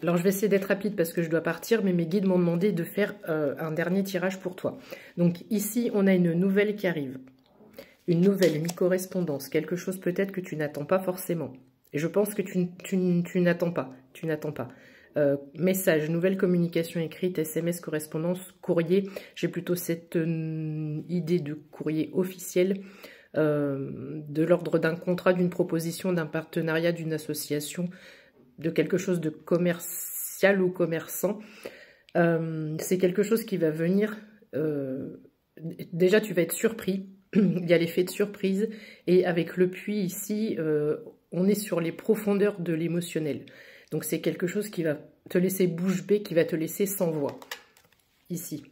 Alors, je vais essayer d'être rapide parce que je dois partir, mais mes guides m'ont demandé de faire un dernier tirage pour toi. Donc, ici, on a une nouvelle qui arrive. Une nouvelle mi-correspondance. Quelque chose peut-être que tu n'attends pas forcément. Et je pense que tu n'attends pas. Tu n'attends pas. Message, nouvelle communication écrite, SMS, correspondance, courrier. J'ai plutôt cette idée de courrier officiel, de l'ordre d'un contrat, d'une proposition, d'un partenariat, d'une association, de quelque chose de commercial ou commerçant. C'est quelque chose qui va venir... déjà, tu vas être surpris. Il y a l'effet de surprise. Et avec le puits ici, on est sur les profondeurs de l'émotionnel. Donc, c'est quelque chose qui va te laisser bouche bée, qui va te laisser sans voix. Ici.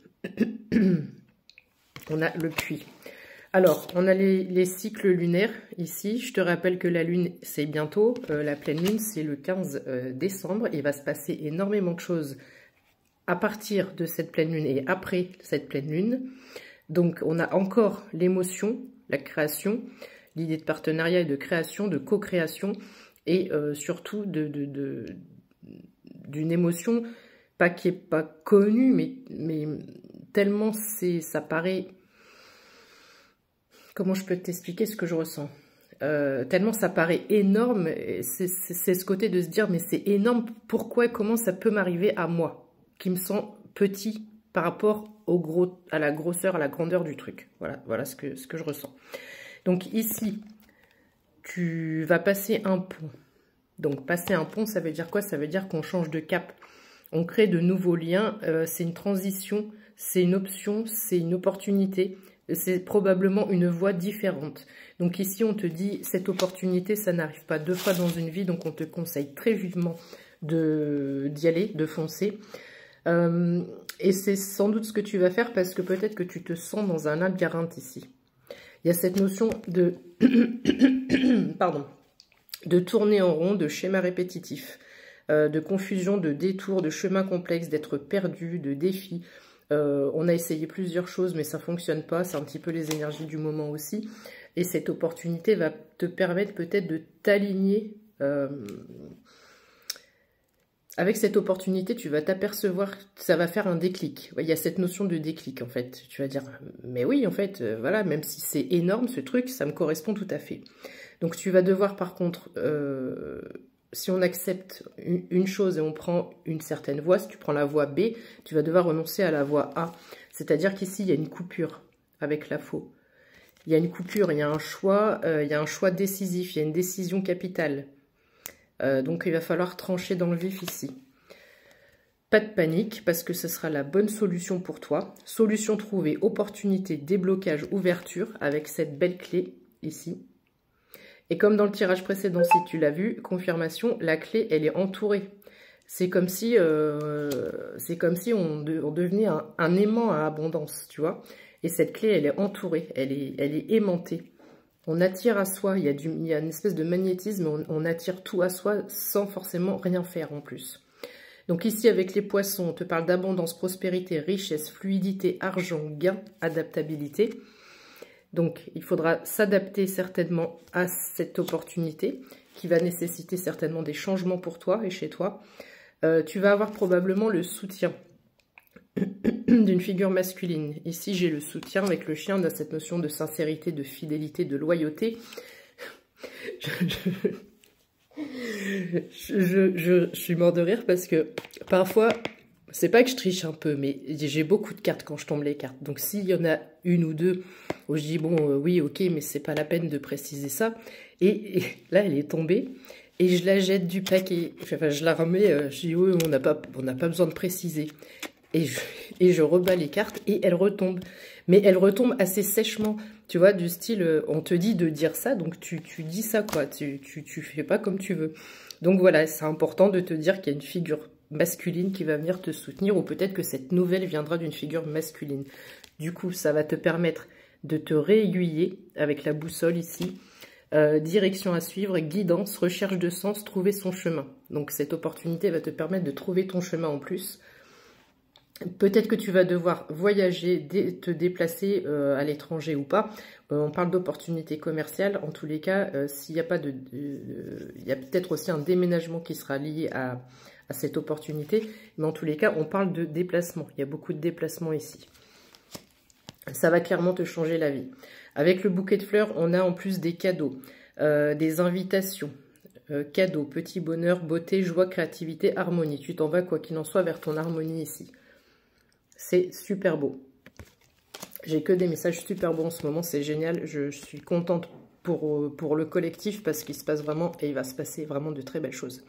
On a le puits. Alors, on a les cycles lunaires ici. Je te rappelle que la lune, c'est bientôt. La pleine lune, c'est le 15 décembre. Il va se passer énormément de choses à partir de cette pleine lune et après cette pleine lune. Donc, on a encore l'émotion, la création, l'idée de partenariat et de création, de co-création. Et surtout d'une émotion, pas qui n'est pas connue, mais tellement ça paraît... Comment je peux t'expliquer ce que je ressens? Tellement ça paraît énorme, c'est ce côté de se dire, mais c'est énorme, pourquoi et comment ça peut m'arriver à moi, qui me sens petit par rapport à la grosseur, à la grandeur du truc. Voilà ce que je ressens. Donc ici... Tu vas passer un pont. Donc, passer un pont, ça veut dire quoi? Ça veut dire qu'on change de cap. On crée de nouveaux liens. C'est une transition, c'est une option, c'est une opportunité. C'est probablement une voie différente. Donc ici, on te dit, cette opportunité, ça n'arrive pas 2 fois dans une vie. Donc, on te conseille très vivement d'y aller, de foncer. Et c'est sans doute ce que tu vas faire parce que peut-être que tu te sens dans un labyrinthe ici. Il y a cette notion de, pardon, de tourner en rond, de schéma répétitif, de confusion, de détour, de chemin complexe, d'être perdu, de défi. On a essayé plusieurs choses, mais ça ne fonctionne pas. C'est un petit peu les énergies du moment aussi. Et cette opportunité va te permettre peut-être de t'aligner. Avec cette opportunité, tu vas t'apercevoir que ça va faire un déclic. Il y a cette notion de déclic, en fait. Tu vas dire, mais oui, en fait, voilà, même si c'est énorme, ce truc, ça me correspond tout à fait. Donc, tu vas devoir, par contre, si on accepte une chose et on prend une certaine voie, si tu prends la voie B, tu vas devoir renoncer à la voie A. C'est-à-dire qu'ici, il y a une coupure avec la faux. Il y a une coupure, il y a un choix décisif, il y a une décision capitale. Donc, il va falloir trancher dans le vif ici. Pas de panique, parce que ce sera la bonne solution pour toi. Solution trouvée, opportunité, déblocage, ouverture, avec cette belle clé ici. Et comme dans le tirage précédent, si tu l'as vu, confirmation, la clé, elle est entourée. C'est comme si on devenait un aimant à abondance, tu vois. Et cette clé, elle est entourée, elle est aimantée. On attire à soi, il y a une espèce de magnétisme, on attire tout à soi sans forcément rien faire en plus. Donc ici, avec les poissons, on te parle d'abondance, prospérité, richesse, fluidité, argent, gain, adaptabilité. Donc, il faudra s'adapter certainement à cette opportunité qui va nécessiter certainement des changements pour toi et chez toi. Tu vas avoir probablement le soutien d'une figure masculine. Ici, j'ai le soutien avec le chien dans cette notion de sincérité, de fidélité, de loyauté. Je suis mort de rire parce que parfois, c'est pas que je triche un peu, mais j'ai beaucoup de cartes quand je tombe les cartes. Donc, s'il y en a une ou deux où je dis, bon, oui, ok, mais c'est pas la peine de préciser ça. Et là, elle est tombée. Et je la jette du paquet. Enfin, je la remets, je dis, oui, on n'a pas besoin de préciser. Et je rebats les cartes et elle retombe. Mais elle retombe assez sèchement, tu vois, du style, on te dit de dire ça, donc tu dis ça, quoi. Tu fais pas comme tu veux. Donc voilà, c'est important de te dire qu'il y a une figure masculine qui va venir te soutenir, ou peut-être que cette nouvelle viendra d'une figure masculine. Du coup, ça va te permettre de te réaiguiller avec la boussole ici. Direction à suivre, guidance, recherche de sens, trouver son chemin. Donc cette opportunité va te permettre de trouver ton chemin en plus. Peut-être que tu vas devoir voyager, te déplacer à l'étranger ou pas. On parle d'opportunités commerciales. En tous les cas, s'il n'y a pas il y a peut-être aussi un déménagement qui sera lié à cette opportunité. Mais en tous les cas, on parle de déplacement. Il y a beaucoup de déplacements ici. Ça va clairement te changer la vie. Avec le bouquet de fleurs, on a en plus des cadeaux, des invitations, cadeaux, petit bonheur, beauté, joie, créativité, harmonie. Tu t'en vas, quoi qu'il en soit, vers ton harmonie ici. C'est super beau. J'ai que des messages super beaux en ce moment, c'est génial. Je suis contente pour le collectif parce qu'il se passe vraiment, et il va se passer vraiment de très belles choses.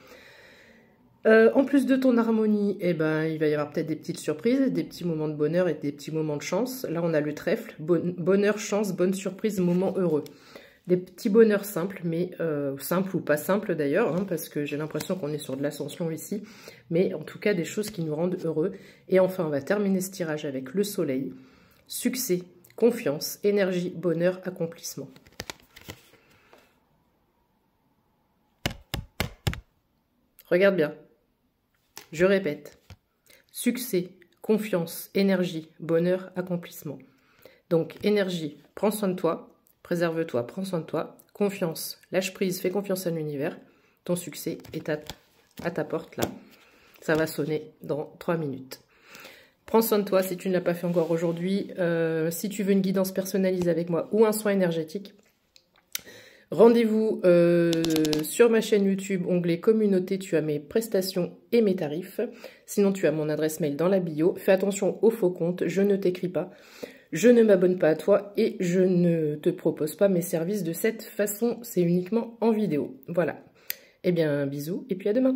En plus de ton harmonie, eh ben, il va y avoir peut-être des petites surprises, des petits moments de bonheur et des petits moments de chance. Là, on a le trèfle, bonheur, chance, bonne surprise, moment heureux. Des petits bonheurs simples, mais simples ou pas simples d'ailleurs, hein, parce que j'ai l'impression qu'on est sur de l'ascension ici. Mais en tout cas, des choses qui nous rendent heureux. Et enfin, on va terminer ce tirage avec le soleil. Succès, confiance, énergie, bonheur, accomplissement. Regarde bien. Je répète, succès, confiance, énergie, bonheur, accomplissement. Donc, énergie, prends soin de toi, préserve-toi, prends soin de toi. Confiance, lâche prise, fais confiance à l'univers. Ton succès est à ta porte là. Ça va sonner dans 3 minutes. Prends soin de toi si tu ne l'as pas fait encore aujourd'hui. Si tu veux une guidance personnalisée avec moi ou un soin énergétique, rendez-vous sur ma chaîne YouTube, onglet communauté, tu as mes prestations et mes tarifs. Sinon, tu as mon adresse mail dans la bio. Fais attention aux faux comptes, je ne t'écris pas, je ne m'abonne pas à toi et je ne te propose pas mes services de cette façon. C'est uniquement en vidéo. Voilà. Eh bien, bisous et puis à demain.